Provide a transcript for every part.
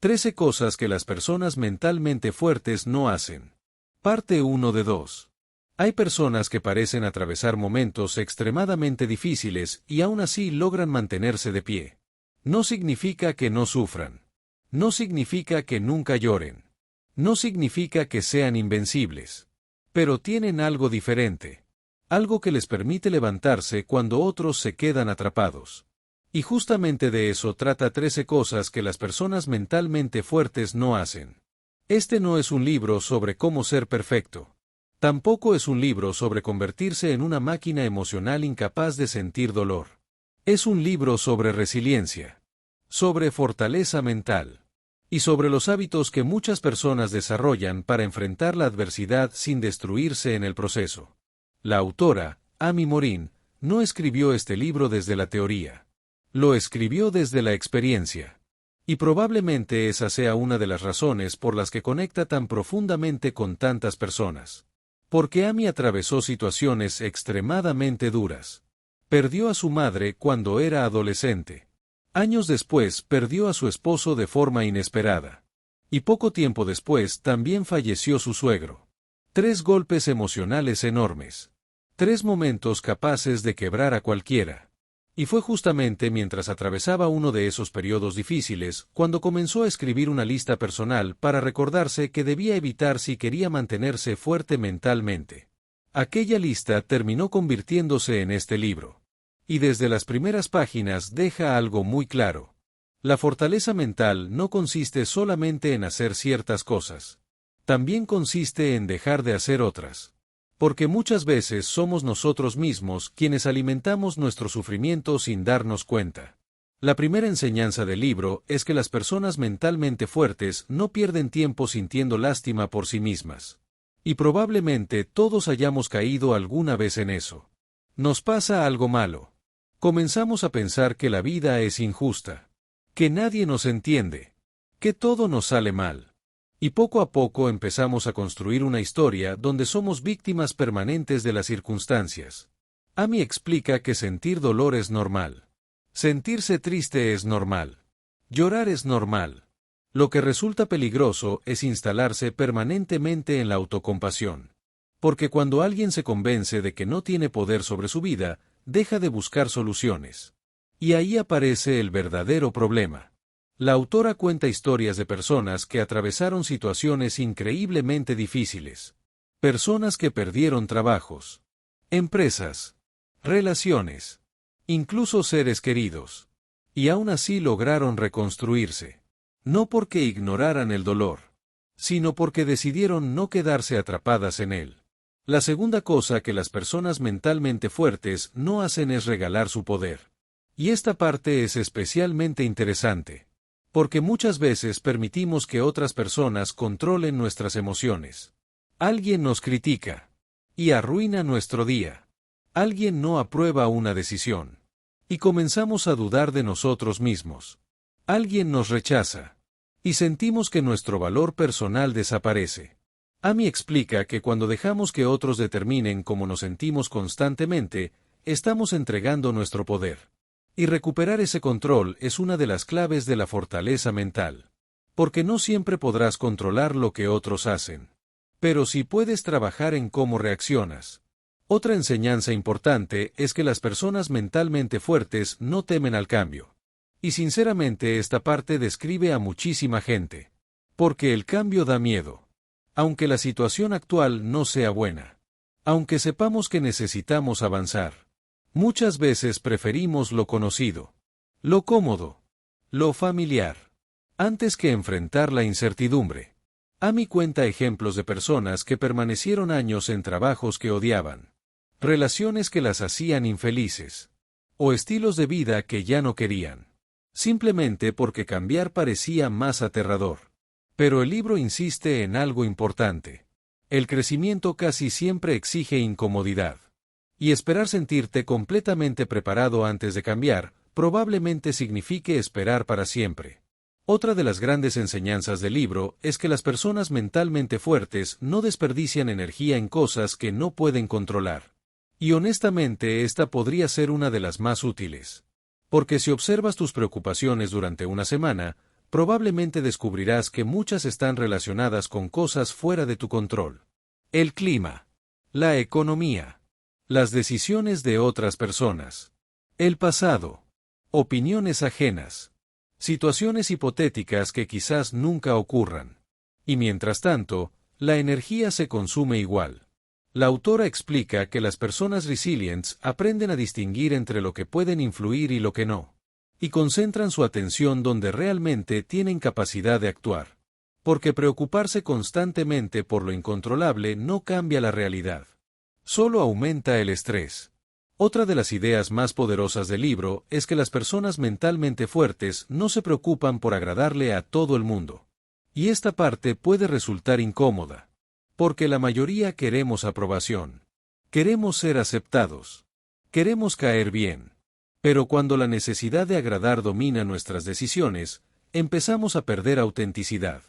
13 cosas que las personas mentalmente fuertes no hacen. Parte 1 de 2. Hay personas que parecen atravesar momentos extremadamente difíciles y aún así logran mantenerse de pie. No significa que no sufran. No significa que nunca lloren. No significa que sean invencibles. Pero tienen algo diferente. Algo que les permite levantarse cuando otros se quedan atrapados. Y justamente de eso trata 13 cosas que las personas mentalmente fuertes no hacen. Este no es un libro sobre cómo ser perfecto. Tampoco es un libro sobre convertirse en una máquina emocional incapaz de sentir dolor. Es un libro sobre resiliencia, sobre fortaleza mental, y sobre los hábitos que muchas personas desarrollan para enfrentar la adversidad sin destruirse en el proceso. La autora, Amy Morin, no escribió este libro desde la teoría. Lo escribió desde la experiencia. Y probablemente esa sea una de las razones por las que conecta tan profundamente con tantas personas. Porque Amy atravesó situaciones extremadamente duras. Perdió a su madre cuando era adolescente. Años después perdió a su esposo de forma inesperada. Y poco tiempo después también falleció su suegro. 3 golpes emocionales enormes. 3 momentos capaces de quebrar a cualquiera. Y fue justamente mientras atravesaba uno de esos periodos difíciles cuando comenzó a escribir una lista personal para recordarse que debía evitar si quería mantenerse fuerte mentalmente. Aquella lista terminó convirtiéndose en este libro. Y desde las primeras páginas deja algo muy claro. La fortaleza mental no consiste solamente en hacer ciertas cosas. También consiste en dejar de hacer otras. Porque muchas veces somos nosotros mismos quienes alimentamos nuestro sufrimiento sin darnos cuenta. La primera enseñanza del libro es que las personas mentalmente fuertes no pierden tiempo sintiendo lástima por sí mismas. Y probablemente todos hayamos caído alguna vez en eso. Nos pasa algo malo. Comenzamos a pensar que la vida es injusta. Que nadie nos entiende. Que todo nos sale mal. Y poco a poco empezamos a construir una historia donde somos víctimas permanentes de las circunstancias. Amy explica que sentir dolor es normal. Sentirse triste es normal. Llorar es normal. Lo que resulta peligroso es instalarse permanentemente en la autocompasión. Porque cuando alguien se convence de que no tiene poder sobre su vida, deja de buscar soluciones. Y ahí aparece el verdadero problema. La autora cuenta historias de personas que atravesaron situaciones increíblemente difíciles. Personas que perdieron trabajos, empresas, relaciones, incluso seres queridos. Y aún así lograron reconstruirse. No porque ignoraran el dolor, sino porque decidieron no quedarse atrapadas en él. La segunda cosa que las personas mentalmente fuertes no hacen es regalar su poder. Y esta parte es especialmente interesante. Porque muchas veces permitimos que otras personas controlen nuestras emociones. Alguien nos critica. Y arruina nuestro día. Alguien no aprueba una decisión. Y comenzamos a dudar de nosotros mismos. Alguien nos rechaza. Y sentimos que nuestro valor personal desaparece. Amy explica que cuando dejamos que otros determinen cómo nos sentimos constantemente, estamos entregando nuestro poder. Y recuperar ese control es una de las claves de la fortaleza mental. Porque no siempre podrás controlar lo que otros hacen. Pero sí puedes trabajar en cómo reaccionas. Otra enseñanza importante es que las personas mentalmente fuertes no temen al cambio. Y sinceramente esta parte describe a muchísima gente. Porque el cambio da miedo. Aunque la situación actual no sea buena. Aunque sepamos que necesitamos avanzar. Muchas veces preferimos lo conocido, lo cómodo, lo familiar, antes que enfrentar la incertidumbre. Amy cuenta ejemplos de personas que permanecieron años en trabajos que odiaban, relaciones que las hacían infelices, o estilos de vida que ya no querían, simplemente porque cambiar parecía más aterrador. Pero el libro insiste en algo importante. El crecimiento casi siempre exige incomodidad. Y esperar sentirte completamente preparado antes de cambiar, probablemente signifique esperar para siempre. Otra de las grandes enseñanzas del libro es que las personas mentalmente fuertes no desperdician energía en cosas que no pueden controlar. Y honestamente esta podría ser una de las más útiles. Porque si observas tus preocupaciones durante una semana, probablemente descubrirás que muchas están relacionadas con cosas fuera de tu control. El clima, la economía, las decisiones de otras personas, el pasado, opiniones ajenas, situaciones hipotéticas que quizás nunca ocurran. Y mientras tanto, la energía se consume igual. La autora explica que las personas resilientes aprenden a distinguir entre lo que pueden influir y lo que no, y concentran su atención donde realmente tienen capacidad de actuar. Porque preocuparse constantemente por lo incontrolable no cambia la realidad. Solo aumenta el estrés. Otra de las ideas más poderosas del libro es que las personas mentalmente fuertes no se preocupan por agradarle a todo el mundo. Y esta parte puede resultar incómoda. Porque la mayoría queremos aprobación. Queremos ser aceptados. Queremos caer bien. Pero cuando la necesidad de agradar domina nuestras decisiones, empezamos a perder autenticidad.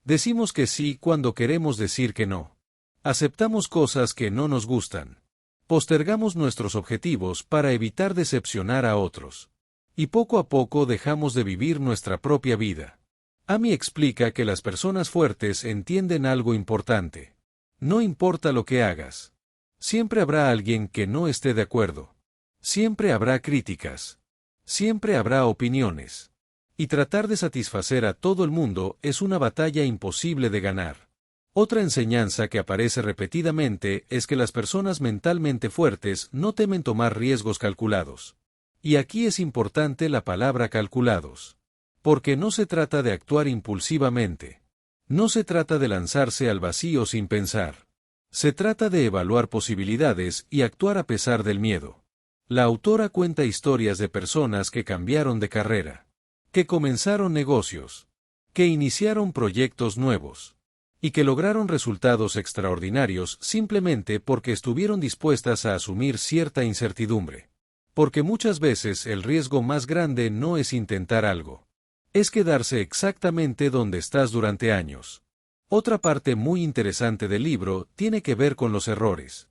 Decimos que sí cuando queremos decir que no. Aceptamos cosas que no nos gustan. Postergamos nuestros objetivos para evitar decepcionar a otros. Y poco a poco dejamos de vivir nuestra propia vida. Amy explica que las personas fuertes entienden algo importante. No importa lo que hagas. Siempre habrá alguien que no esté de acuerdo. Siempre habrá críticas. Siempre habrá opiniones. Y tratar de satisfacer a todo el mundo es una batalla imposible de ganar. Otra enseñanza que aparece repetidamente es que las personas mentalmente fuertes no temen tomar riesgos calculados. Y aquí es importante la palabra calculados. Porque no se trata de actuar impulsivamente. No se trata de lanzarse al vacío sin pensar. Se trata de evaluar posibilidades y actuar a pesar del miedo. La autora cuenta historias de personas que cambiaron de carrera, que comenzaron negocios, que iniciaron proyectos nuevos, y que lograron resultados extraordinarios simplemente porque estuvieron dispuestas a asumir cierta incertidumbre. Porque muchas veces el riesgo más grande no es intentar algo. Es quedarse exactamente donde estás durante años. Otra parte muy interesante del libro tiene que ver con los errores.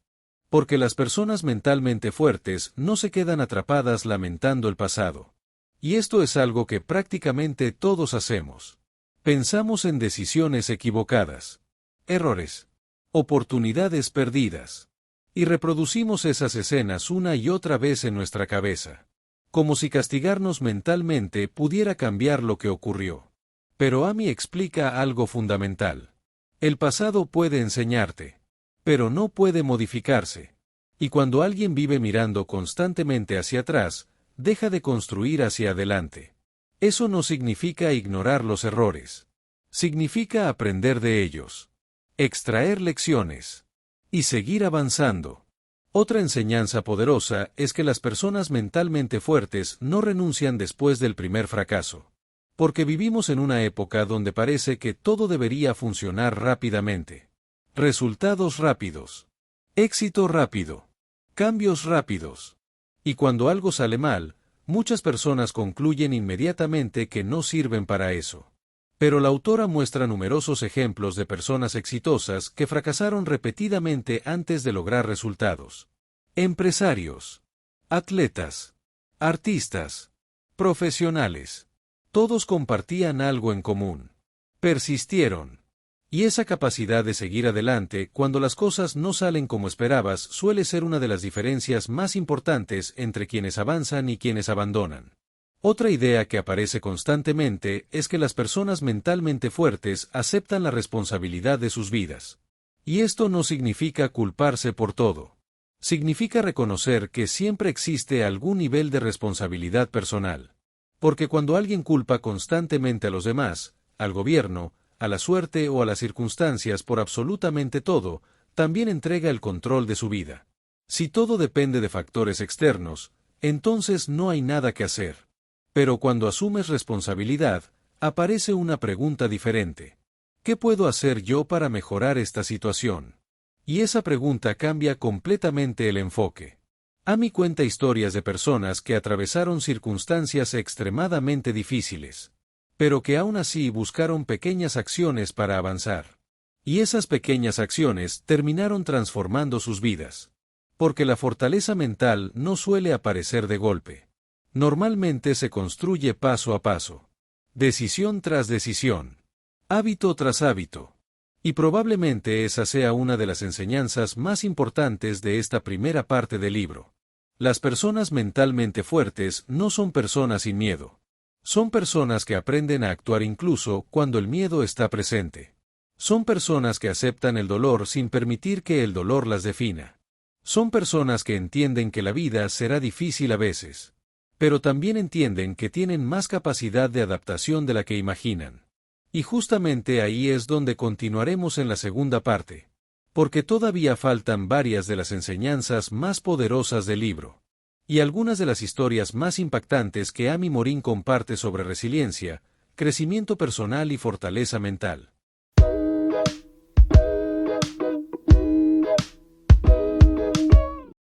Porque las personas mentalmente fuertes no se quedan atrapadas lamentando el pasado. Y esto es algo que prácticamente todos hacemos. Pensamos en decisiones equivocadas, errores, oportunidades perdidas. Y reproducimos esas escenas una y otra vez en nuestra cabeza. Como si castigarnos mentalmente pudiera cambiar lo que ocurrió. Pero Amy explica algo fundamental. El pasado puede enseñarte, pero no puede modificarse. Y cuando alguien vive mirando constantemente hacia atrás, deja de construir hacia adelante. Eso no significa ignorar los errores. Significa aprender de ellos. Extraer lecciones. Y seguir avanzando. Otra enseñanza poderosa es que las personas mentalmente fuertes no renuncian después del primer fracaso. Porque vivimos en una época donde parece que todo debería funcionar rápidamente. Resultados rápidos. Éxito rápido. Cambios rápidos. Y cuando algo sale mal, muchas personas concluyen inmediatamente que no sirven para eso. Pero la autora muestra numerosos ejemplos de personas exitosas que fracasaron repetidamente antes de lograr resultados. Empresarios, atletas, artistas, profesionales. Todos compartían algo en común. Persistieron. Y esa capacidad de seguir adelante cuando las cosas no salen como esperabas suele ser una de las diferencias más importantes entre quienes avanzan y quienes abandonan. Otra idea que aparece constantemente es que las personas mentalmente fuertes aceptan la responsabilidad de sus vidas. Y esto no significa culparse por todo. Significa reconocer que siempre existe algún nivel de responsabilidad personal. Porque cuando alguien culpa constantemente a los demás, al gobierno, a la suerte o a las circunstancias por absolutamente todo, también entrega el control de su vida. Si todo depende de factores externos, entonces no hay nada que hacer. Pero cuando asumes responsabilidad, aparece una pregunta diferente. ¿Qué puedo hacer yo para mejorar esta situación? Y esa pregunta cambia completamente el enfoque. Amy cuenta historias de personas que atravesaron circunstancias extremadamente difíciles, pero que aún así buscaron pequeñas acciones para avanzar. Y esas pequeñas acciones terminaron transformando sus vidas. Porque la fortaleza mental no suele aparecer de golpe. Normalmente se construye paso a paso. decisión tras decisión, hábito tras hábito. Y probablemente esa sea una de las enseñanzas más importantes de esta primera parte del libro. Las personas mentalmente fuertes no son personas sin miedo. Son personas que aprenden a actuar incluso cuando el miedo está presente. Son personas que aceptan el dolor sin permitir que el dolor las defina. Son personas que entienden que la vida será difícil a veces. Pero también entienden que tienen más capacidad de adaptación de la que imaginan. Y justamente ahí es donde continuaremos en la segunda parte. Porque todavía faltan varias de las enseñanzas más poderosas del libro. Y algunas de las historias más impactantes que Amy Morin comparte sobre resiliencia, crecimiento personal y fortaleza mental.